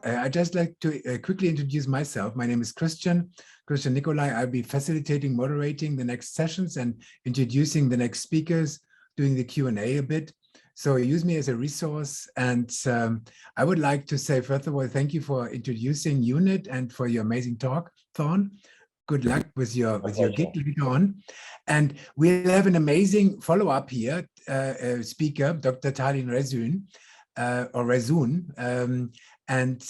I'd just like to quickly introduce myself. My name is Christian Nicolai. I'll be facilitating, moderating the next sessions and introducing the next speakers, doing the Q&A a bit. So use me as a resource. And I would like to say, first of all, thank you for introducing UNIT and for your amazing talk, Thorn. Good luck with your gig later on. And we'll have an amazing follow-up here, speaker, Dr. Tali Rezun, and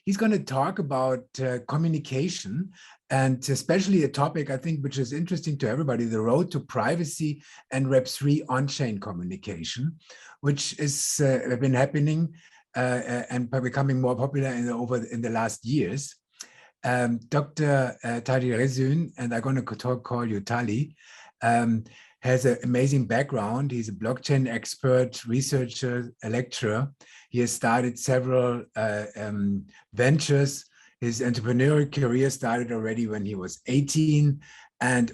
he's going to talk about communication, and especially a topic I think which is interesting to everybody, the road to privacy and Web3 on-chain communication, which is been happening and becoming more popular in the last years. Dr. Tali Rezun, and I'm going to call you Tali, has an amazing background. He's a blockchain expert, researcher, a lecturer. He has started several ventures. His entrepreneurial career started already when he was 18 and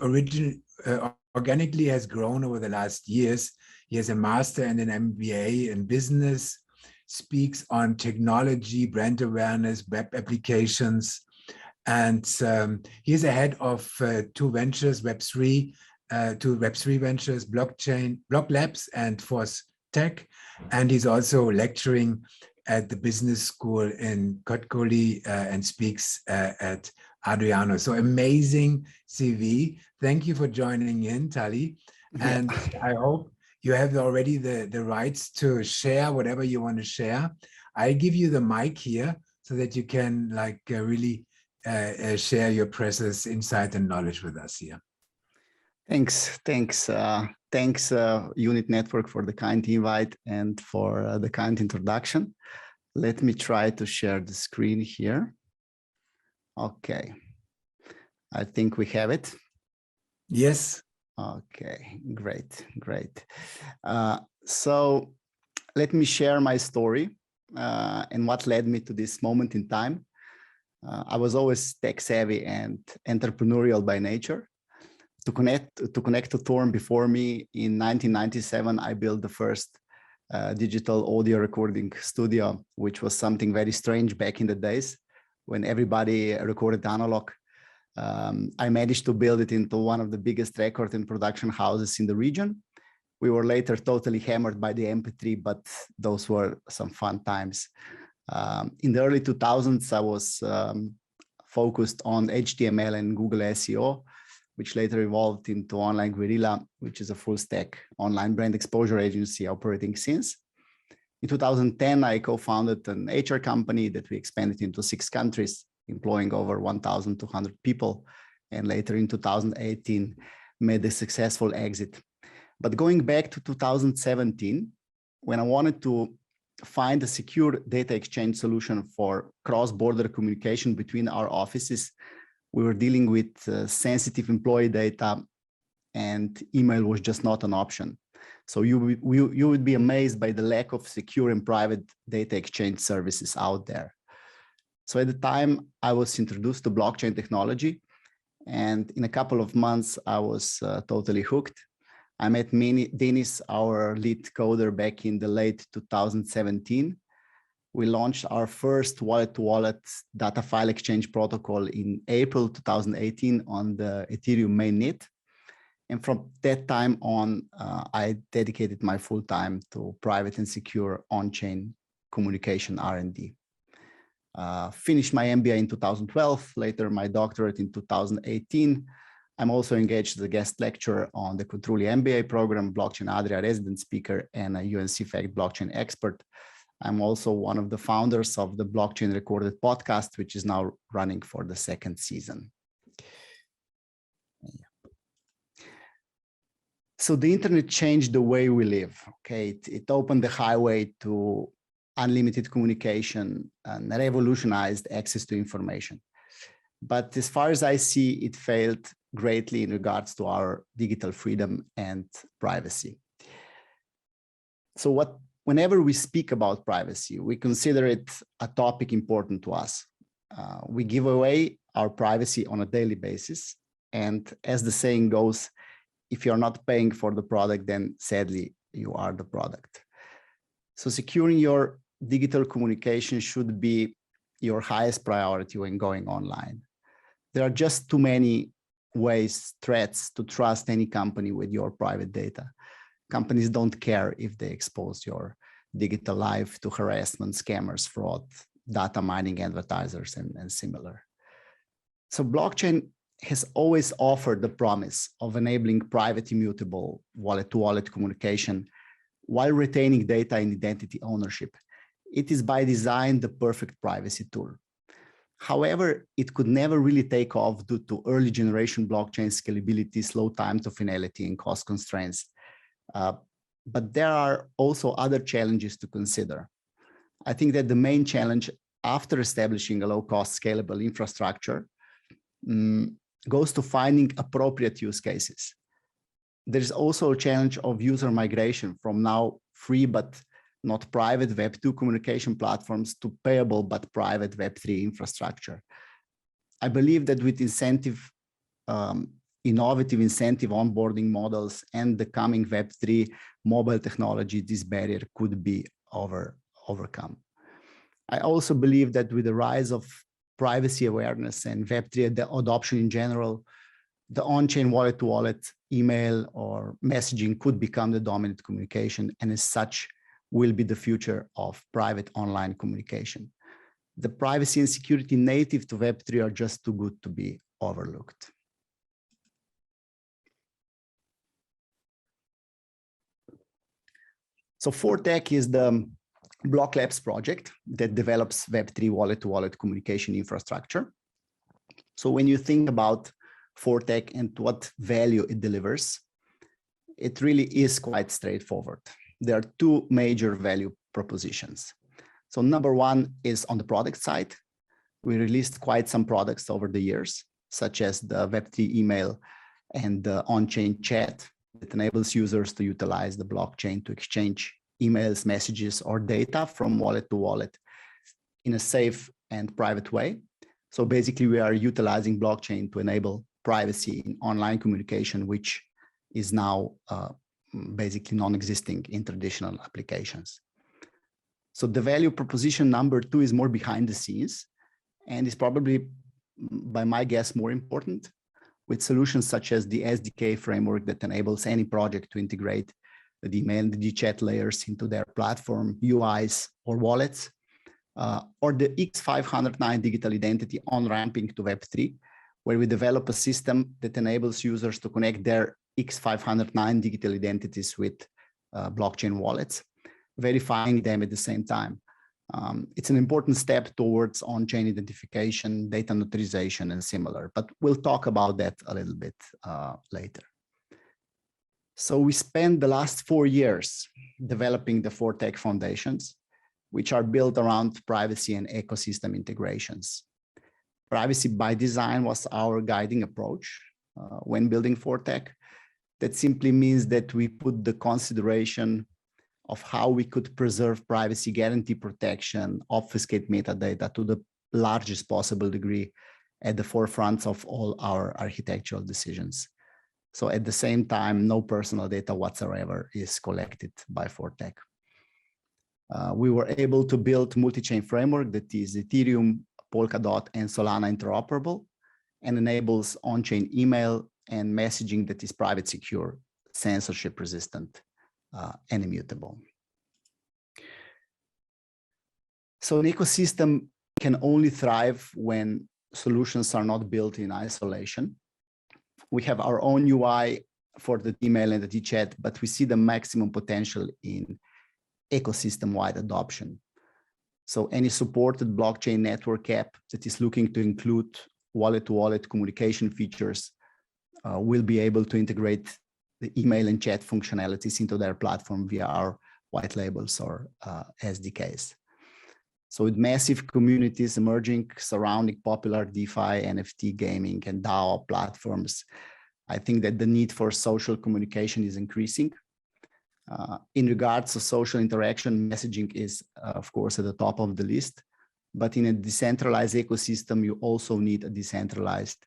organically has grown over the last years. He has a master and an MBA in business, speaks on technology, brand awareness, web applications, and he is the head of two ventures, two Web3 ventures, Blockchain, Block Labs and Force Tech. And he's also lecturing at the business school in Kotkoli and speaks at Adriano. So amazing CV. Thank you for joining in, Tali. And I hope you have already the rights to share whatever you want to share. I give you the mic here so that you can really share your precious insight and knowledge with us here. Thanks, Unit Network, for the kind invite and for the kind introduction. Let me try to share the screen here. Okay, I think we have it. Yes. Okay, great. So let me share my story and what led me to this moment in time. I was always tech savvy and entrepreneurial by nature. To connect to Thorn before me, in 1997, I built the first digital audio recording studio, which was something very strange back in the days when everybody recorded analog. I managed to build it into one of the biggest record and production houses in the region. We were later totally hammered by the MP3, but those were some fun times. In the early 2000s, I was focused on HTML and Google SEO, which later evolved into Online Guerrilla, which is a full stack online brand exposure agency operating since. In 2010, I co-founded an HR company that we expanded into 6 countries, employing over 1,200 people. And later in 2018, made a successful exit. But going back to 2017, when I wanted to find a secure data exchange solution for cross-border communication between our offices, we were dealing with sensitive employee data, and email was just not an option. So you would be amazed by the lack of secure and private data exchange services out there. So at the time, I was introduced to blockchain technology, and in a couple of months, I was totally hooked. I met Denis, our lead coder, back in the late 2017. We launched our first wallet-to-wallet data file exchange protocol in April 2018 on the Ethereum mainnet. And from that time on, I dedicated my full time to private and secure on-chain communication R&D. Finished my MBA in 2012, later my doctorate in 2018. I'm also engaged as a guest lecturer on the Kutruli MBA program, Blockchain Adria resident speaker, and a UNC Fact blockchain expert. I'm also one of the founders of the Blockchain Recorded podcast, which is now running for the 2nd season. So the internet changed the way we live. Okay, it opened the highway to unlimited communication and revolutionized access to information. But as far as I see, it failed greatly in regards to our digital freedom and privacy. So whenever we speak about privacy, we consider it a topic important to us. We give away our privacy on a daily basis. And as the saying goes, if you're not paying for the product, then sadly, you are the product. So securing your digital communication should be your highest priority when going online. There are just too many threats to trust any company with your private data. Companies don't care if they expose your digital life to harassment, scammers, fraud, data mining, advertisers, and similar. So blockchain has always offered the promise of enabling private, immutable, wallet-to-wallet communication while retaining data and identity ownership. It is by design the perfect privacy tool. However, it could never really take off due to early generation blockchain scalability, slow time to finality, and cost constraints. But there are also other challenges to consider. I think that the main challenge after establishing a low-cost scalable infrastructure goes to finding appropriate use cases. There's also a challenge of user migration from now free but not private Web2 communication platforms to payable but private Web3 infrastructure. I believe that with innovative incentive onboarding models and the coming Web3 mobile technology, this barrier could be overcome. I also believe that with the rise of privacy awareness and Web3 adoption in general, the on-chain wallet-to-wallet email or messaging could become the dominant communication, and as such will be the future of private online communication. The privacy and security native to Web3 are just too good to be overlooked. So Fortech is the Block Labs project that develops Web3 wallet-to-wallet communication infrastructure. So when you think about Fortech and what value it delivers, it really is quite straightforward. There are two major value propositions. So number one is on the product side. We released quite some products over the years, such as the Web3 email and the on-chain chat that enables users to utilize the blockchain to exchange emails, messages, or data from wallet to wallet in a safe and private way. So basically, we are utilizing blockchain to enable privacy in online communication, which is now basically non-existing in traditional applications. So the value proposition number two is more behind the scenes and is probably, by my guess, more important, with solutions such as the SDK framework that enables any project to integrate the email and the chat layers into their platform, UIs, or wallets, or the X509 digital identity on-ramping to Web3, where we develop a system that enables users to connect their X509 digital identities with blockchain wallets, verifying them at the same time. It's an important step towards on-chain identification, data notarization, and similar, but we'll talk about that a little bit later. So we spent the last 4 years developing the Fortech foundations, which are built around privacy and ecosystem integrations. Privacy by design was our guiding approach when building Fortech. That simply means that we put the consideration of how we could preserve privacy, guarantee protection, obfuscate metadata to the largest possible degree at the forefront of all our architectural decisions. So at the same time, no personal data whatsoever is collected by Fortech. We were able to build multi-chain framework that is Ethereum, Polkadot, and Solana interoperable and enables on-chain email and messaging that is private, secure, censorship resistant, and immutable. So an ecosystem can only thrive when solutions are not built in isolation. We have our own UI for the email and the chat, but we see the maximum potential in ecosystem-wide adoption. So any supported blockchain network app that is looking to include wallet-to-wallet communication features will be able to integrate the email and chat functionalities into their platform via our white labels or SDKs. So with massive communities emerging surrounding popular DeFi, NFT, gaming, and DAO platforms, I think that the need for social communication is increasing. In regards to social interaction, messaging is, of course, at the top of the list. But in a decentralized ecosystem, you also need a decentralized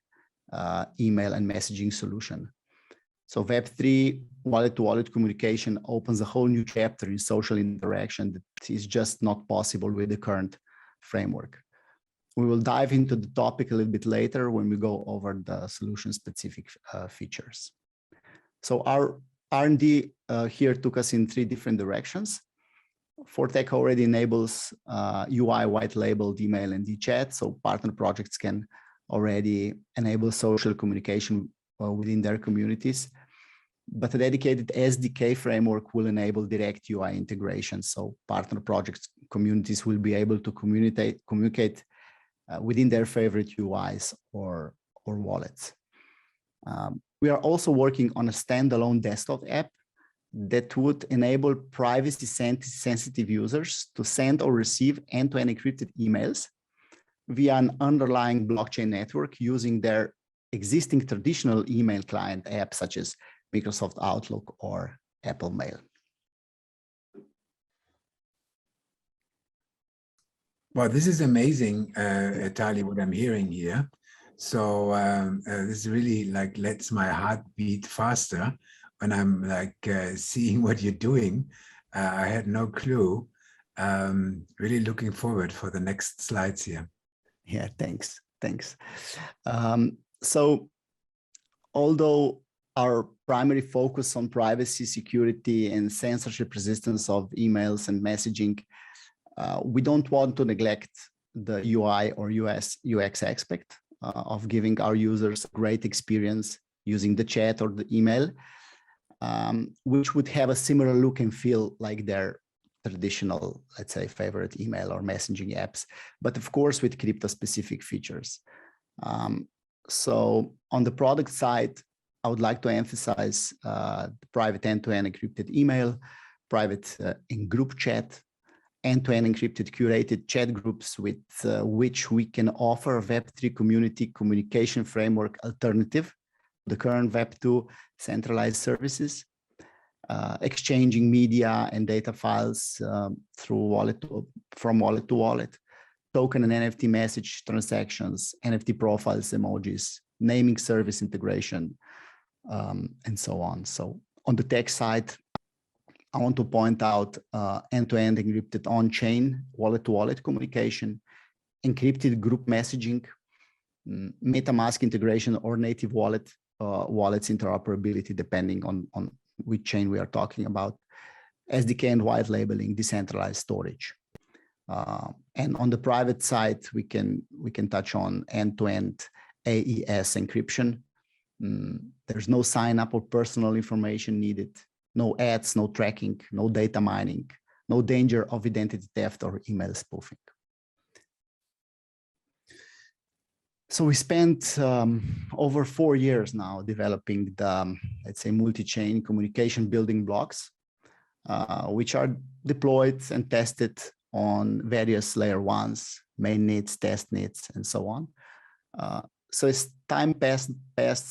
email and messaging solution. So Web3 wallet-to-wallet communication opens a whole new chapter in social interaction that is just not possible with the current framework. We will dive into the topic a little bit later when we go over the solution-specific features. So our R&D here took us in 3 different directions. ForTech already enables UI white-labeled email and chat, so partner projects can already enable social communication within their communities. But a dedicated SDK framework will enable direct UI integration, so partner projects communities will be able to communicate within their favorite UIs or wallets. We are also working on a standalone desktop app that would enable privacy-sensitive users to send or receive end-to-end encrypted emails via an underlying blockchain network using their existing traditional email client apps such as Microsoft Outlook or Apple Mail. Well, this is amazing, Tali, what I'm hearing here. So this really like lets my heart beat faster when I'm like seeing what you're doing. I had no clue. Really looking forward for the next slides here. Yeah, thanks. So although our primary focus on privacy, security, and censorship resistance of emails and messaging, we don't want to neglect the UI or UX aspect of giving our users a great experience using the chat or the email, which would have a similar look and feel like their traditional, let's say, favorite email or messaging apps, but of course with crypto-specific features. So on the product side, I would like to emphasize the private end-to-end encrypted email, private in group chat, end-to-end encrypted curated chat groups with which we can offer a Web3 community communication framework alternative, the current Web2 centralized services, exchanging media and data files through from wallet to wallet, token and NFT message transactions, NFT profiles, emojis, naming service integration, and so on. So on the tech side, I want to point out end-to-end encrypted on-chain wallet-to-wallet communication, encrypted group messaging, MetaMask integration or native wallets interoperability, depending on which chain we are talking about, SDK and white labeling, decentralized storage. And on the private side, we can touch on end-to-end AES encryption. There's no sign-up or personal information needed, no ads, no tracking, no data mining, no danger of identity theft or email spoofing. So we spent over 4 years now developing the, let's say, multi-chain communication building blocks, which are deployed and tested on various layer 1s, mainnets, testnets, and so on. So as time passed,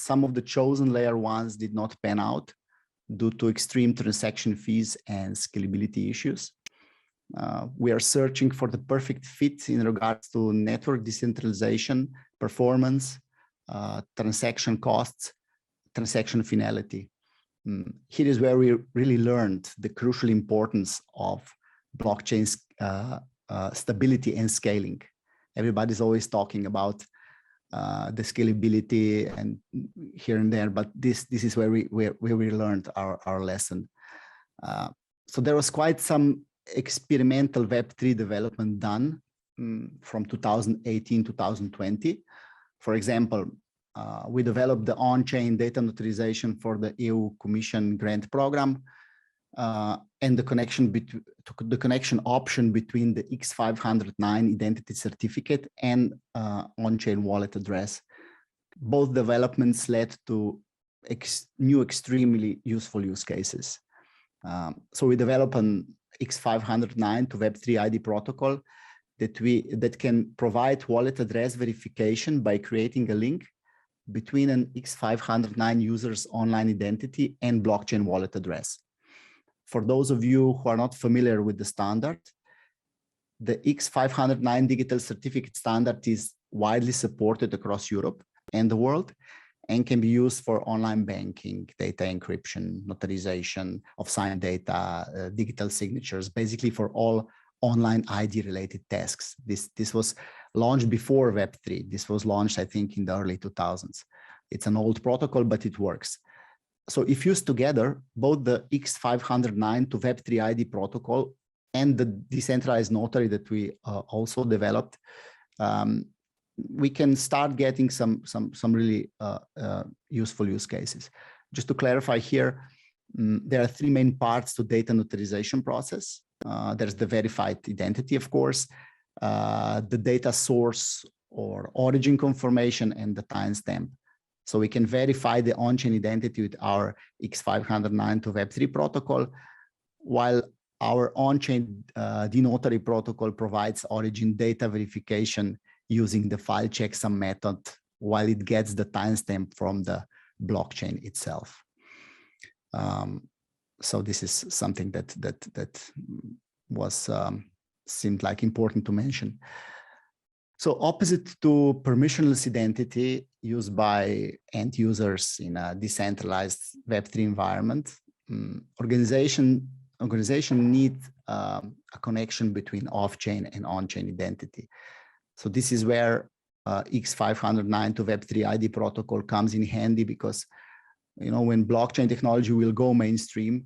some of the chosen layer 1s did not pan out due to extreme transaction fees and scalability issues. We are searching for the perfect fit in regards to network decentralization, performance, transaction costs, transaction finality. Here is where we really learned the crucial importance of blockchain's stability and scaling. Everybody's always talking about the scalability and here and there, but this is where we learned our lesson. So there was quite some experimental Web3 development done from 2018 to 2020. For example, we developed the on-chain data notarization for the EU Commission grant program, and the connection option between the X509 identity certificate and on-chain wallet address. Both developments led to new extremely useful use cases. So we developed an X509 to Web3 ID protocol that can provide wallet address verification by creating a link between an X509 user's online identity and blockchain wallet address. For those of you who are not familiar with the standard, the X509 digital certificate standard is widely supported across Europe and the world and can be used for online banking, data encryption, notarization of signed data, digital signatures, basically for all online ID related tasks. This was launched before Web3. This was launched, I think, in the early 2000s. It's an old protocol, but it works. So if used together, both the X509 to Web3 ID protocol and the decentralized notary that we also developed, we can start getting some really useful use cases. Just to clarify here, there are three main parts to data notarization process. There's the verified identity, of course, the data source or origin confirmation, and the timestamp. So we can verify the on-chain identity with our X509 to Web3 protocol, while our on-chain denotary protocol provides origin data verification using the file checksum method while it gets the timestamp from the blockchain itself. So this is something that was seemed like important to mention. So opposite to permissionless identity used by end users in a decentralized Web3 environment, organization need a connection between off-chain and on-chain identity. So this is where X509 to Web3 ID protocol comes in handy, because when blockchain technology will go mainstream,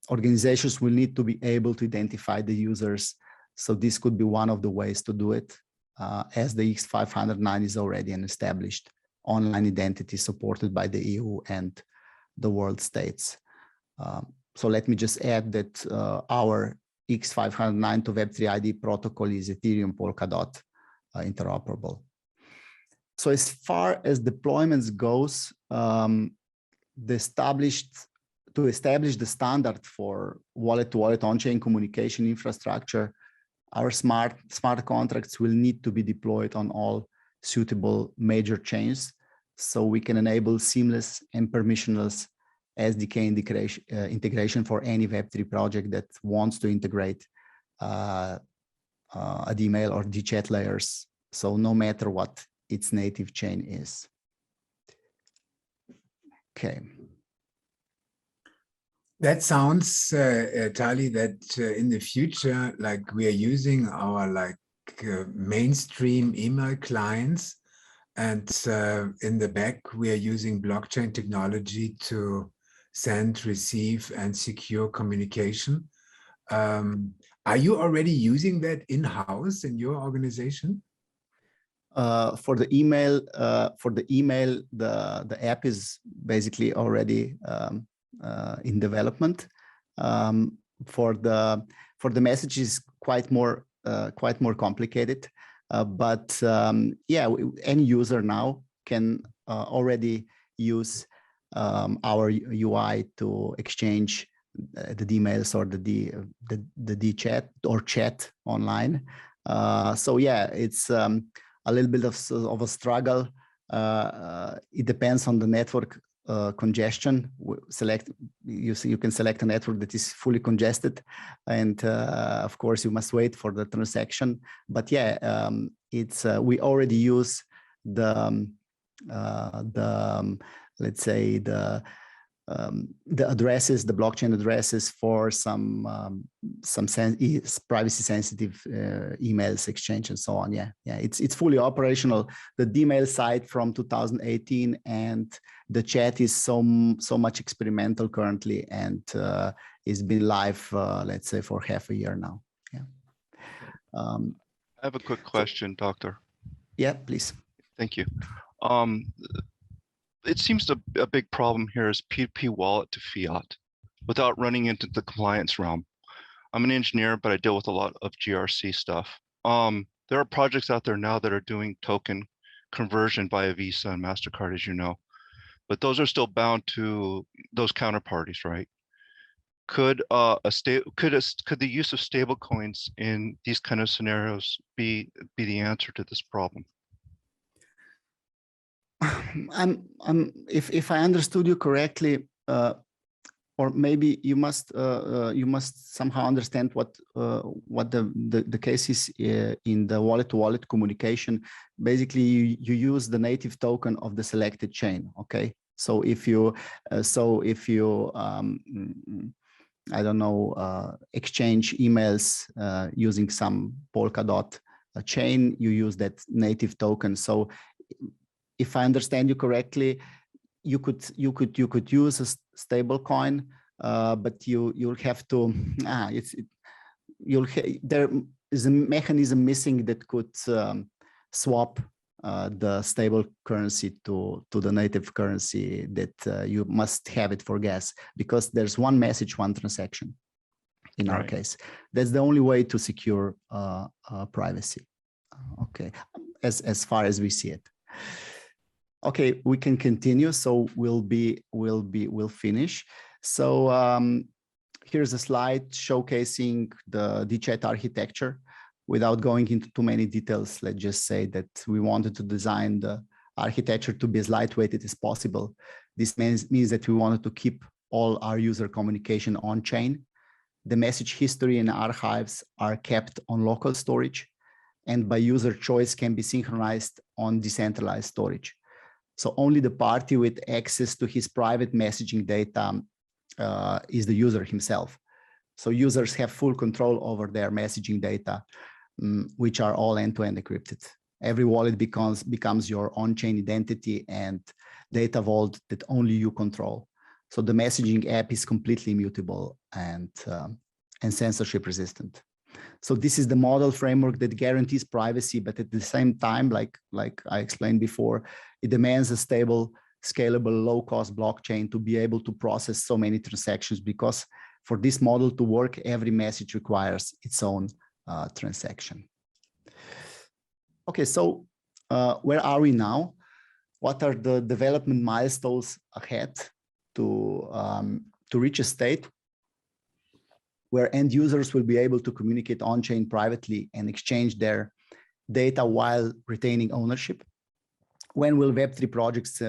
organizations will need to be able to identify the users. So this could be one of the ways to do it, as the X509 is already an established online identity supported by the EU and the world states. So let me just add that our X509 to Web3 ID protocol is Ethereum Polkadot interoperable. So as far as deployments goes, to establish the standard for wallet-to-wallet on-chain communication infrastructure, our smart contracts will need to be deployed on all suitable major chains, so we can enable seamless and permissionless SDK integration for any Web3 project that wants to integrate a email or chat layers, so no matter what its native chain is. Okay. That sounds, Tali, that in the future, like we are using our mainstream email clients, and in the back we are using blockchain technology to send, receive, and secure communication. Are you already using that in-house in your organization? For the email, the app is basically already in development. For the messages, quite more complicated. But yeah, any user now can already use our UI to exchange the emails or the chat or chat online. So yeah, it's a little bit of a struggle. It depends on the network congestion. You can select a network that is fully congested, and of course you must wait for the transaction. But yeah, it's we already use let's say the addresses, the blockchain addresses for some privacy sensitive emails exchange and so on. Yeah, it's fully operational. The Dmail site from 2018, and the chat is so much experimental currently, and it's been live, let's say, for half a year now. Yeah. I have a quick question, Doctor. Yeah, please. Thank you. It seems a big problem here is P2P wallet to fiat without running into the compliance realm. I'm an engineer, but I deal with a lot of GRC stuff. There are projects out there now that are doing token conversion via Visa and MasterCard, as you know, but those are still bound to those counterparties, right? Could the use of stable coins in these kind of scenarios be the answer to this problem? If I understood you correctly, or maybe you must somehow understand what the case is in the wallet-to-wallet communication. Basically, you use the native token of the selected chain. Okay, so if you I don't know, exchange emails using some Polkadot chain, you use that native token. So if I understand you correctly, you could use a stable coin, but you'll have to there is a mechanism missing that could swap the stable currency to the native currency that you must have it for gas, because there's one message, one transaction in our case. That's the only way to secure privacy. Okay, as far as we see it. Okay, we can continue. So we'll finish. So here's a slide showcasing the DChat architecture. Without going into too many details, let's just say that we wanted to design the architecture to be as lightweighted as possible. This means that we wanted to keep all our user communication on chain. The message history and archives are kept on local storage, and by user choice can be synchronized on decentralized storage. So only the party with access to his private messaging data is the user himself. So users have full control over their messaging data, which are all end-to-end encrypted. Every wallet becomes your on-chain identity and data vault that only you control. So the messaging app is completely immutable and censorship resistant. So this is the model framework that guarantees privacy, but at the same time, like I explained before, it demands a stable, scalable, low-cost blockchain to be able to process so many transactions, because for this model to work, every message requires its own transaction. Okay, so where are we now? What are the development milestones ahead to reach a state where end users will be able to communicate on-chain privately and exchange their data while retaining ownership? When will Web3 projects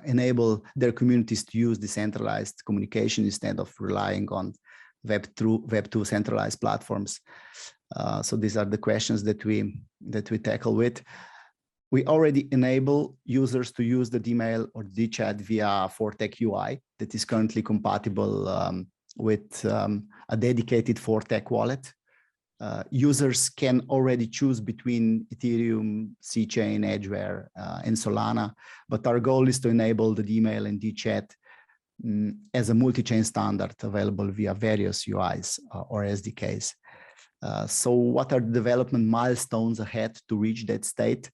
enable their communities to use decentralized communication instead of relying on Web2 centralized platforms? So these are the questions that we tackle with. We already enable users to use the email or DChat via Fortech UI that is currently compatible with a dedicated Fortech wallet. Users can already choose between Ethereum, C-Chain, Edgeware, and Solana, but our goal is to enable the email and DChat as a multi-chain standard available via various UIs or SDKs. So what are the development milestones ahead to reach that state?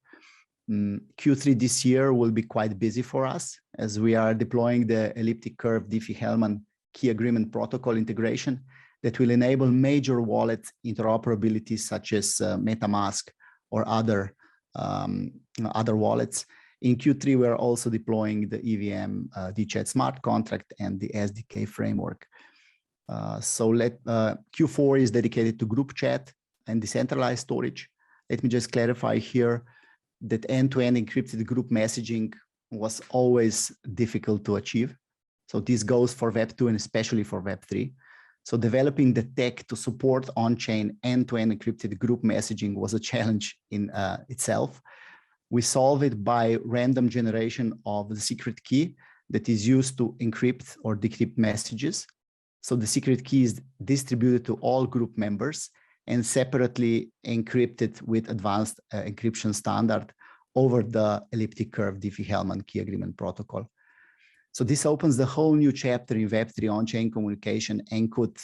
Q3 this year will be quite busy for us as we are deploying the elliptic curve Diffie-Hellman key agreement protocol integration that will enable major wallet interoperability such as MetaMask or other wallets. In Q3, we're also deploying the EVM DChat smart contract and the SDK framework. Q4 is dedicated to group chat and decentralized storage. Let me just clarify here that end-to-end encrypted group messaging was always difficult to achieve. So this goes for Web2 and especially for Web3. So developing the tech to support on-chain end-to-end encrypted group messaging was a challenge in itself. We solve it by random generation of the secret key that is used to encrypt or decrypt messages. So the secret key is distributed to all group members and separately encrypted with advanced encryption standard over the elliptic curve Diffie-Hellman key agreement protocol. So this opens the whole new chapter in Web3 on-chain communication and could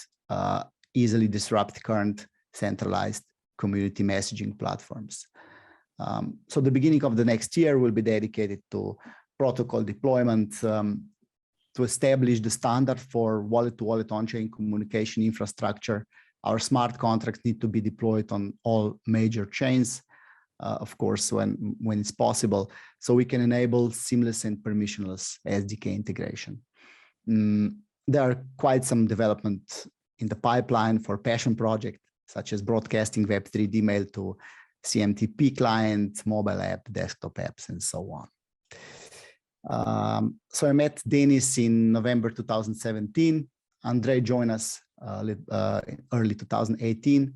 easily disrupt current centralized community messaging platforms. So the beginning of the next year will be dedicated to protocol deployment to establish the standard for wallet-to-wallet on-chain communication infrastructure. Our smart contracts need to be deployed on all major chains, of course, when it's possible, so we can enable seamless and permissionless SDK integration. There are quite some development in the pipeline for passion projects, such as broadcasting Web3 email to CMTP client, mobile app, desktop apps, and so on. So I met Denis in November 2017. Andre joined us early 2018.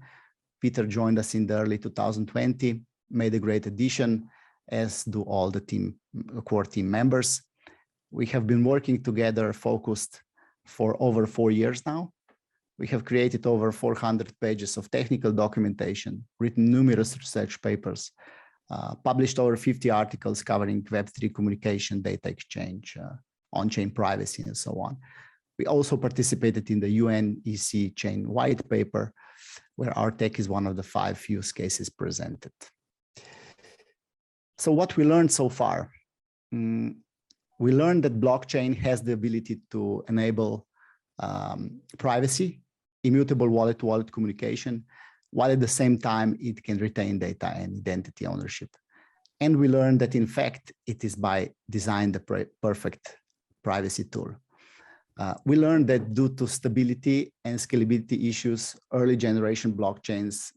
Peter joined us in the early 2020, made a great addition, as do all the core team members. We have been working together focused for over 4 years now. We have created over 400 pages of technical documentation, written numerous research papers, published over 50 articles covering Web3 communication, data exchange, on-chain privacy, and so on. We also participated in the UNEC chain white paper, where our tech is one of the 5 use cases presented. So what we learned so far? We learned that blockchain has the ability to enable privacy, immutable wallet-to-wallet communication, while at the same time it can retain data and identity ownership. And we learned that in fact, it is by design the perfect privacy tool. We learned that due to stability and scalability issues, early generation blockchains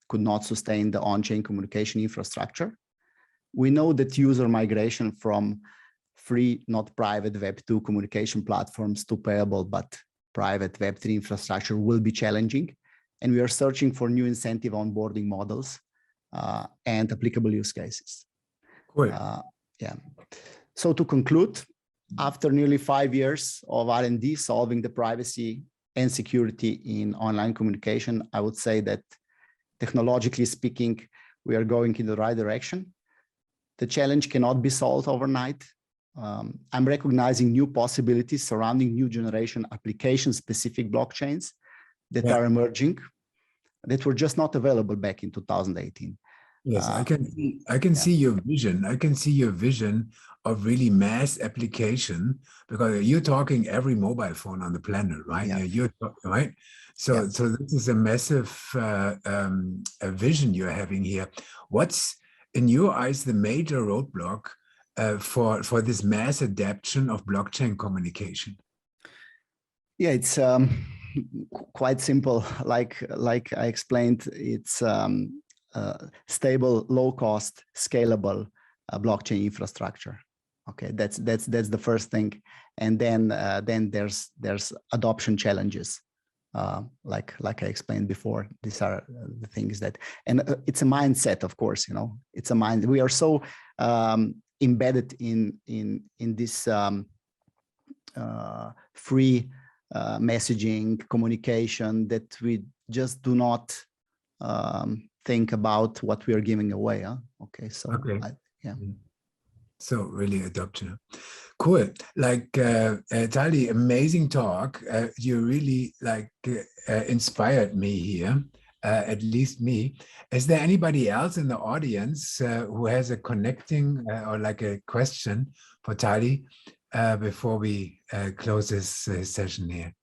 could not sustain the on-chain communication infrastructure. We know that user migration from free, not private Web2 communication platforms to payable but private Web3 infrastructure will be challenging. And we are searching for new incentive onboarding models and applicable use cases. Cool. Yeah. So to conclude, after nearly 5 years of R&D solving the privacy and security in online communication, I would say that technologically speaking, we are going in the right direction. The challenge cannot be solved overnight. I'm recognizing new possibilities surrounding new generation application-specific blockchains that are emerging, that were just not available back in 2018. Yes, I can see your vision. I can see your vision of really mass application, because you're talking every mobile phone on the planet, right? Yeah. You're right. So this is a massive a vision you're having here. What's in your eyes the major roadblock for this mass adoption of blockchain communication? Yeah, it's quite simple. Like I explained, it's stable, low-cost, scalable blockchain infrastructure. Okay, that's the first thing, and then there's adoption challenges. Like I explained before, these are the things that, and it's a mindset, of course. It's a mind. We are so embedded in this free messaging communication that we just do not think about what we are giving away. Okay, so yeah. So really adoption. Cool. Like Tali, amazing talk. You really inspired me here, at least me. Is there anybody else in the audience who has a connecting or like a question for Tali before we close this session here?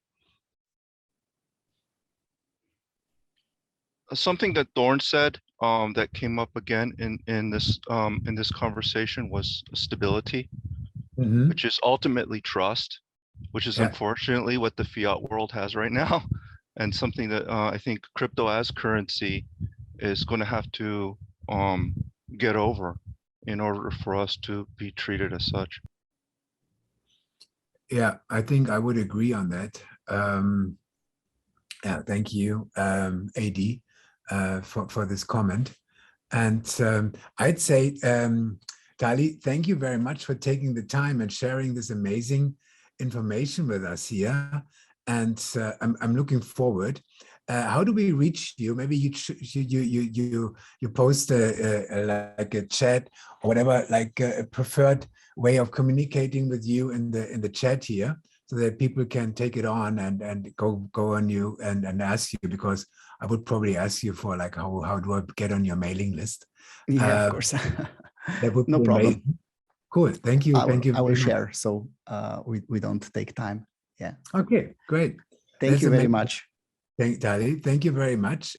Something that Thorn said that came up again in this conversation was stability, which is ultimately trust, which is unfortunately what the fiat world has right now, and something that I think crypto as currency is going to have to get over in order for us to be treated as such. Yeah, I think I would agree on that. Yeah, thank you, AD, for this comment. And I'd say, Tali, thank you very much for taking the time and sharing this amazing information with us here. And I'm looking forward. How do we reach you? Maybe you post like a chat or whatever, like a preferred way of communicating with you in the chat here, so that people can take it on and go on you and ask you, because I would probably ask you for like how do I get on your mailing list? Yeah, of course. That would no be problem. amazing. Cool. Thank you. Thank you. I will share, so we don't take time. Yeah. Okay, great. Thank you very much. Thank Tali. Thank you very much.